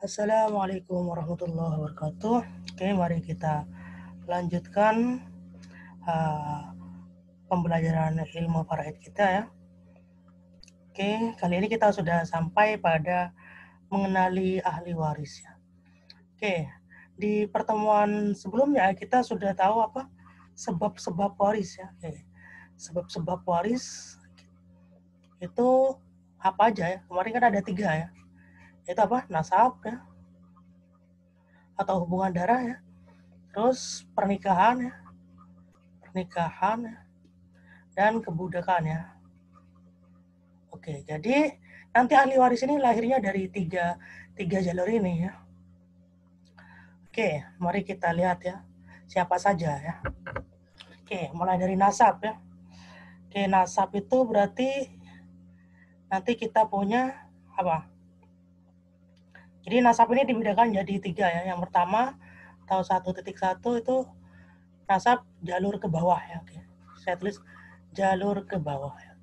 Assalamualaikum warahmatullahi wabarakatuh. Oke, mari kita lanjutkan uh, pembelajaran ilmu faraid kita ya. Oke, kali ini kita sudah sampai pada mengenali ahli waris ya. Oke, di pertemuan sebelumnya kita sudah tahu apa sebab-sebab waris ya. Oke, sebab-sebab waris itu apa aja ya? Kemarin kan ada 3 ya. Itu apa? Nasab ya, atau hubungan darah ya. Terus pernikahan ya, dan kebudakan ya. Oke, jadi nanti ahli waris ini lahirnya dari tiga jalur ini ya. Oke, mari kita lihat ya, siapa saja ya. Oke, mulai dari nasab ya. Oke, nasab itu berarti nanti kita punya apa? Jadi nasab ini dibedakan jadi 3 ya. Yang pertama, atau 1.1 itu nasab jalur ke bawah ya. Oke, saya tulis jalur ke bawah ya.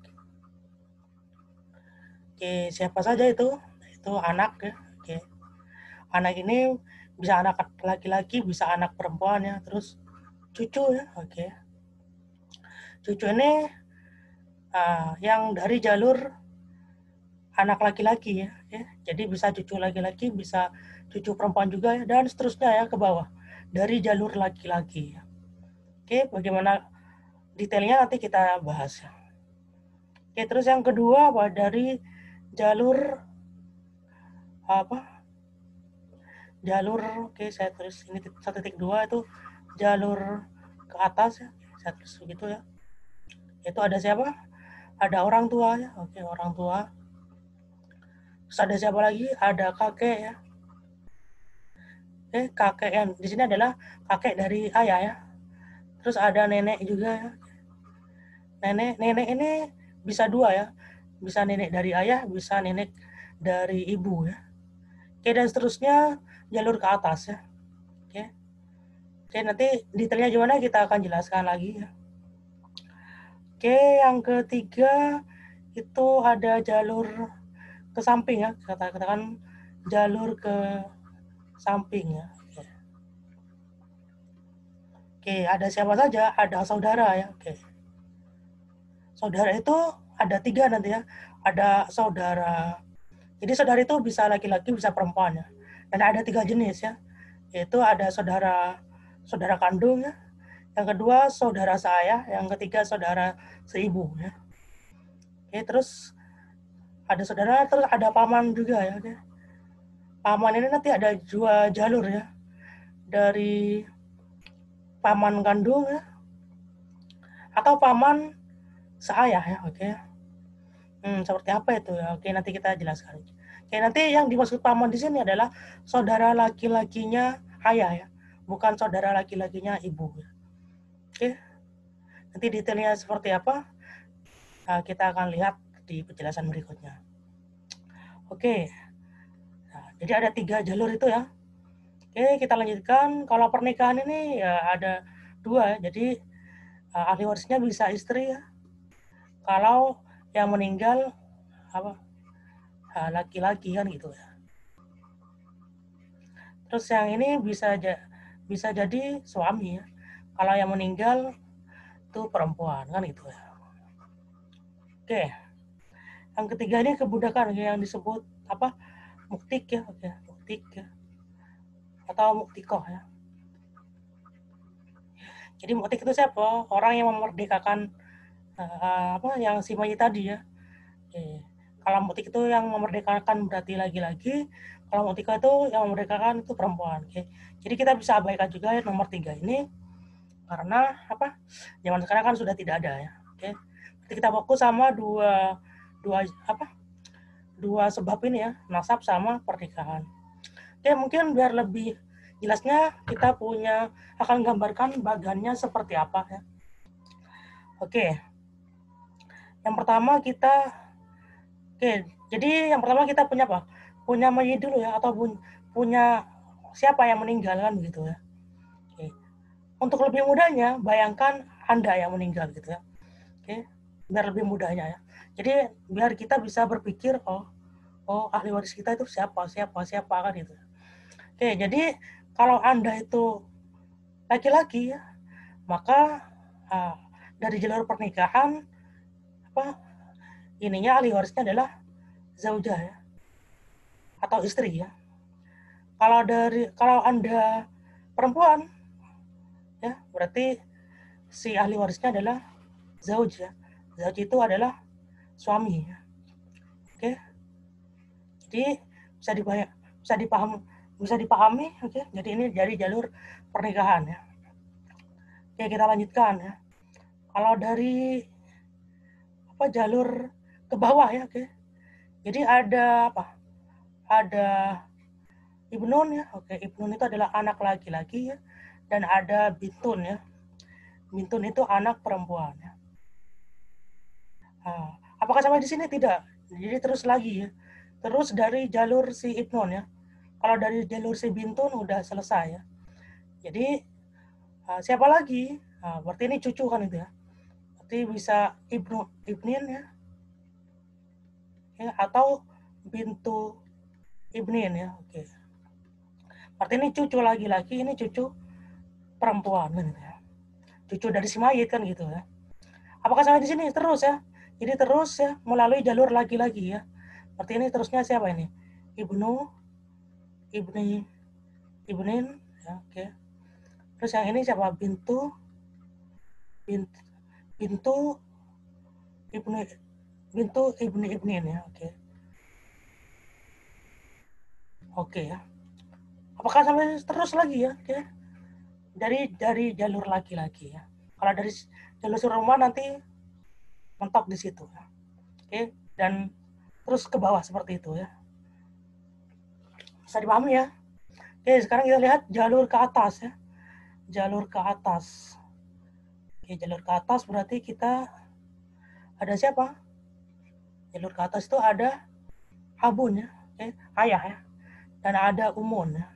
Oke, siapa saja itu? Itu anak ya. Oke, anak ini bisa anak laki-laki, bisa anak perempuan ya. Terus cucu ya. Oke, cucu ini yang dari jalur anak laki-laki ya. Jadi bisa cucu laki-laki, bisa cucu perempuan juga ya, dan seterusnya ya ke bawah dari jalur laki-laki ya. Oke, bagaimana detailnya nanti kita bahas ya. Oke, terus yang kedua dari jalur apa? Jalur, oke saya tulis ini 1.2 itu jalur ke atas ya. Saya tulis begitu ya. Itu ada siapa? Ada orang tua ya. Oke, orang tua. Terus ada siapa lagi? Ada kakek ya. Kakek yang di sini adalah kakek dari ayah ya. Terus ada nenek juga ya. Nenek ini bisa 2 ya. Bisa nenek dari ayah, bisa nenek dari ibu ya. Oke, dan seterusnya jalur ke atas ya. Oke, nanti detailnya gimana kita akan jelaskan lagi ya. Oke, yang ketiga itu ada jalur ke samping ya. Katakan jalur ke samping ya. Oke, ada siapa saja? Ada saudara ya. Oke. Saudara itu ada 3 nanti ya. Ada saudara. Jadi saudara itu bisa laki-laki, bisa perempuan ya. Dan ada 3 jenis ya. Yaitu ada saudara kandung ya. Yang kedua saudara seayah, yang ketiga saudara seibu ya. Oke, terus ada saudara, terus ada paman juga ya. Oke. Paman ini nanti ada 2 jalur ya. Dari paman kandung ya, atau paman seayah ya. Oke. Seperti apa itu ya? Oke, nanti kita jelaskan. Oke, nanti yang dimaksud paman di sini adalah saudara laki-lakinya ayah ya, bukan saudara laki-lakinya ibu ya. Oke, nanti detailnya seperti apa kita akan lihat di penjelasan berikutnya. Oke, jadi ada 3 jalur itu ya. Oke, kita lanjutkan. Kalau pernikahan ini ya ada 2 ya. Jadi ahli warisnya bisa istri ya. Kalau yang meninggal apa laki-laki kan gitu ya. Terus yang ini bisa jadi suami ya. Kalau yang meninggal itu perempuan kan gitu ya. Oke. Yang ketiga ini kebudakan yang disebut apa? Muktik ya. Oke, muktik ya. Atau muktikoh ya. Jadi muktik itu siapa? Orang yang memerdekakan yang si mayit tadi ya. Oke. Kalau muktik itu yang memerdekakan berarti laki-laki, kalau muktika itu yang memerdekakan itu perempuan. Oke. Jadi kita bisa abaikan juga ya nomor 3 ini karena apa? Zaman sekarang kan sudah tidak ada ya. Oke. Jadi kita fokus sama dua sebab ini ya, nasab sama pernikahan. Oke, mungkin biar lebih jelasnya kita akan gambarkan bagannya seperti apa ya. Oke. Yang pertama jadi yang pertama kita punya apa? Punya mayit dulu ya, atau punya siapa yang meninggal kan begitu ya. Oke. Untuk lebih mudahnya, bayangkan Anda yang meninggal gitu ya. Oke, biar lebih mudahnya ya. Jadi biar kita bisa berpikir, oh ahli waris kita itu siapa kan gitu. Oke, jadi kalau Anda itu laki-laki ya, maka dari jalur pernikahan ininya ahli warisnya adalah zaujah ya, atau istri ya. Kalau Anda perempuan ya, berarti si ahli warisnya adalah zauj ya. Zauj itu adalah suami ya. Oke. Jadi bisa dipahami, oke. Jadi ini dari jalur pernikahan ya. Oke, kita lanjutkan ya. Kalau dari jalur ke bawah ya, oke. Jadi ada Ada ibnun ya. Oke, ibnun itu adalah anak laki-laki ya. Dan ada bintun ya. Bintun itu anak perempuan ya. Apakah sampai di sini? Tidak. Jadi terus lagi ya. Terus dari jalur si ibnun ya. Kalau dari jalur si bintun udah selesai ya. Jadi siapa lagi? Berarti ini cucu kan itu ya. Berarti bisa ibnin ya. Atau bintu ibnin ya. Oke. Berarti ini cucu laki-laki, ini cucu perempuan kan gitu ya. Cucu dari si mayit kan gitu ya. Apakah sampai di sini? Terus ya. Jadi terus ya melalui jalur laki-laki ya. Berarti ini terusnya siapa ini? Ibnu, ibni, ibnin ya, oke. Terus yang ini siapa? Bintu, bintu, ibni ibnin ya, oke. Oke ya. Apakah sampai terus lagi ya? Oke. Dari jalur laki-laki ya. Kalau dari jalur perempuan nanti mentok di situ ya. Oke, dan terus ke bawah seperti itu ya. Bisa dipahami ya? Oke, sekarang kita lihat jalur ke atas ya. Jalur ke atas. Oke, jalur ke atas berarti kita ada siapa? Jalur ke atas itu ada abun ya, ayah ya. Dan ada umun ya.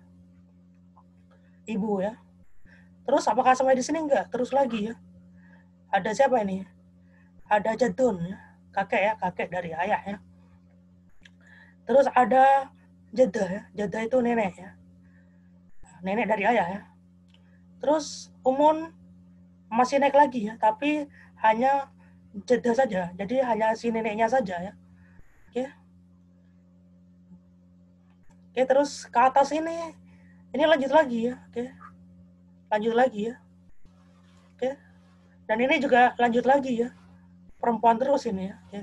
Ibu ya. Terus apakah sampai di sini enggak? Terus lagi ya. Ada siapa ini? Ada jadun ya. Kakek ya, kakek dari ayah ya. Terus ada jadah ya. Jadah itu nenek ya. Nenek dari ayah ya. Terus umun masih naik lagi ya, tapi hanya jadah saja. Jadi hanya si neneknya saja ya. Oke. Oke, terus ke atas ini lanjut lagi ya. Oke. Lanjut lagi ya. Oke. Dan ini juga lanjut lagi ya. Perempuan terus ini ya. Oke.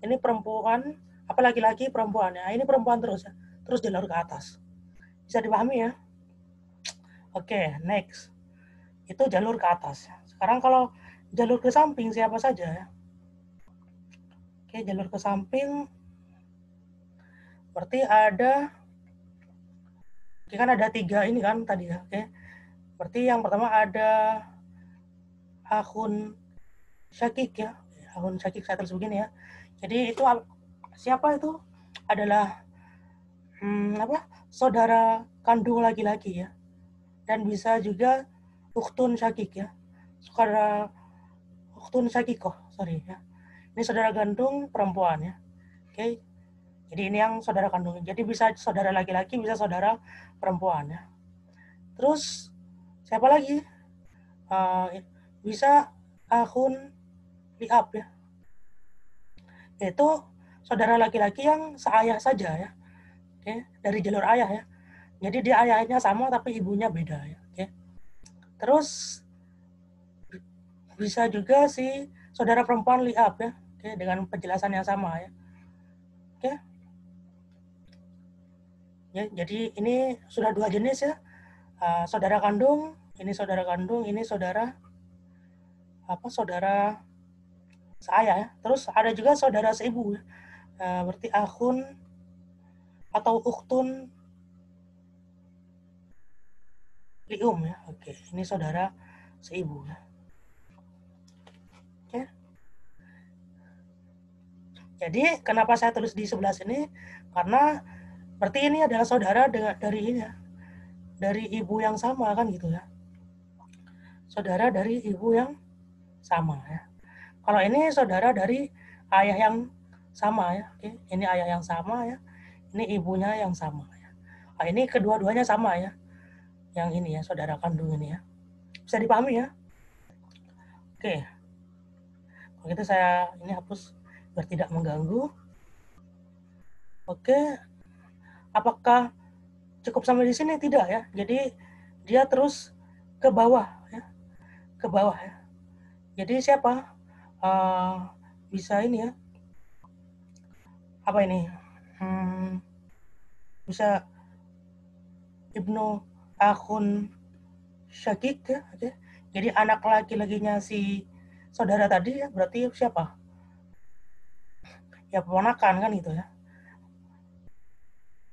Ini perempuan, apa laki-laki perempuan ya. Ini perempuan terus ya. Terus jalur ke atas. Bisa dipahami ya? Oke, next. Itu jalur ke atas. Sekarang kalau jalur ke samping siapa saja ya? Oke, jalur ke samping berarti ada, oke, kan ada 3 ini kan tadi ya. Oke. Berarti yang pertama ada akun syakik ya. Akun syakik saya tulis begini ya. Jadi itu siapa itu? Adalah saudara kandung laki-laki ya. Dan bisa juga ukhtun syakik ya. Saudara ukhtun syakikoh, sorry ya. Ini saudara kandung perempuan ya. Oke. Jadi ini yang saudara kandung. Jadi bisa saudara laki-laki, bisa saudara perempuan ya. Terus siapa lagi? Bisa akun liab ya. Yaitu saudara laki-laki yang seayah saja ya. Oke, dari jalur ayah ya. Jadi dia ayahnya sama tapi ibunya beda ya. Oke. Terus bisa juga si saudara perempuan liab ya. Oke, dengan penjelasan yang sama ya. Oke. Ya, jadi ini sudah 2 jenis ya. Saudara kandung, ini saudara kandung, ini saudara seayah ya. Terus ada juga saudara seibu ya. Berarti akhun atau ukhtun lium ya. Oke, ini saudara seibu ya. Oke. Jadi kenapa saya tulis di sebelah sini? Karena berarti ini adalah saudara dari ini ya. Dari ibu yang sama kan gitu ya. Saudara dari ibu yang sama ya. Kalau ini saudara dari ayah yang sama ya. Oke, ini ayah yang sama ya. Ini ibunya yang sama ya. Nah, ini kedua-duanya sama ya. Yang ini ya, saudara kandung ini ya. Bisa dipahami ya? Oke. Kalau gitu saya ini hapus biar tidak mengganggu. Oke. Apakah cukup sampai di sini? Tidak ya. Jadi dia terus ke bawah ya. Ke bawah ya. Jadi siapa? Bisa ini ya. Apa ini? Bisa Ibnu Akhun Syakik ya. Oke. Jadi anak laki-lakinya si saudara tadi ya, berarti siapa? Ya ponakan kan gitu ya.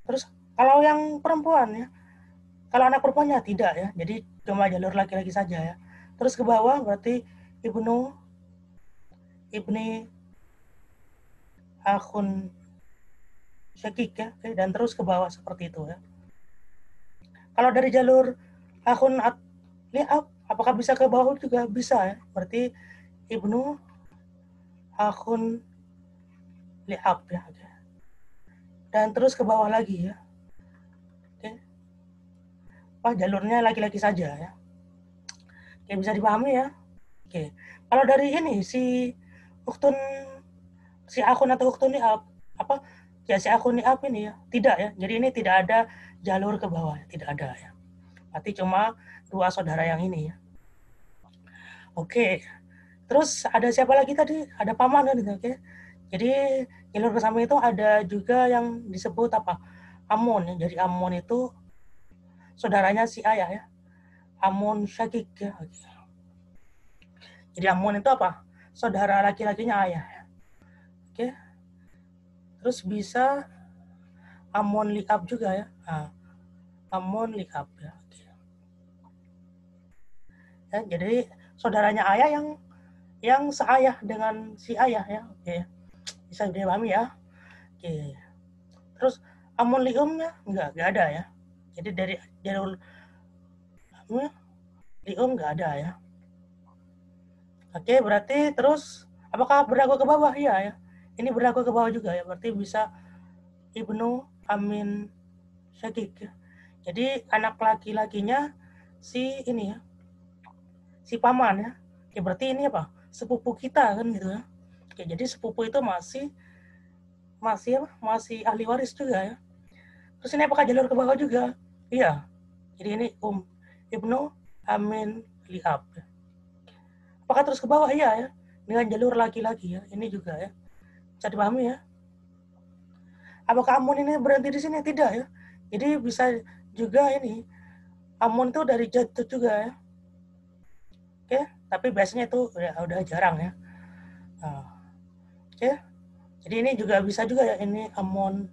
Terus kalau yang perempuan ya, kalau anak perempuannya tidak ya, jadi cuma jalur laki-laki saja ya. Terus ke bawah berarti Ibni Akhun Syakik ya, oke, dan terus ke bawah seperti itu ya. Kalau dari jalur Akhun Li'ab, apakah bisa ke bawah juga? Bisa ya, berarti Ibnu Akhun Li'ab ya, oke. Dan terus ke bawah lagi ya. Oke. Jalurnya laki-laki saja ya. Oke, bisa dipahami ya. Oke. Kalau dari ini si akun atau uktun Li'ab, apa ya, si akun Li'ab ini ya, tidak ya. Jadi ini tidak ada jalur ke bawah, tidak ada ya. Berarti cuma dua saudara yang ini ya. Oke. Terus ada siapa lagi tadi? Ada paman kan itu, oke. Jadi jalur bersama itu ada juga yang disebut apa? Amun ya. Jadi Amun itu saudaranya si ayah ya. Amun Syakik ya. Jadi Amun itu apa? Saudara laki-lakinya ayah ya. Oke. Terus bisa Amun Li'ab juga ya. Nah, Amun Li'ab ya. Oke. Ya, jadi saudaranya ayah yang seayah dengan si ayah ya. Oke. Bisa dipahami ya. Oke. Terus Amun Li'umnya enggak ada ya. Jadi dari jalur Li'um enggak ada ya. Oke, berarti terus apakah berlaku ke bawah? Iya ya. Ini berlaku ke bawah juga ya. Berarti bisa Ibnu Amin Syakik ya. Jadi anak laki-lakinya si ini ya. Si paman ya. Oke, berarti ini apa? Sepupu kita kan gitu ya. Oke, jadi sepupu itu masih ahli waris juga ya. Terus ini apakah jalur ke bawah juga? Iya. Jadi ini Ibnu Amin Li'ab. Apakah terus ke bawah? Iya ya. Dengan jalur laki-laki ya. Ini juga ya. Bisa dipahami ya. Apakah Amun ini berhenti di sini? Tidak ya. Jadi bisa juga ini. Amun itu dari Jatut juga ya. Oke. Tapi biasanya itu udah jarang ya. Nah, oke. Jadi ini juga bisa juga ya. Ini Amun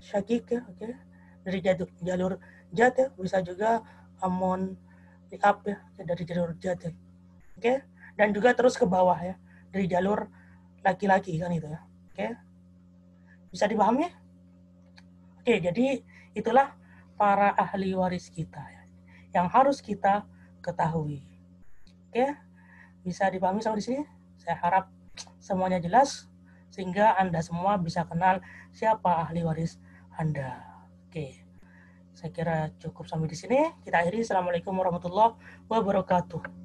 Syakik ya. Oke. Dari jalur Jat ya. Bisa juga Amun Li'ab ya. Dari jalur Jat ya. Oke. Dan juga terus ke bawah ya. Dari jalur laki-laki kan itu ya. Oke. Bisa dipahami? Oke, jadi itulah para ahli waris kita ya, yang harus kita ketahui. Oke, bisa dipahami sampai di sini? Saya harap semuanya jelas sehingga Anda semua bisa kenal siapa ahli waris Anda. Oke, saya kira cukup sampai di sini. Kita akhiri. Assalamualaikum warahmatullahi wabarakatuh.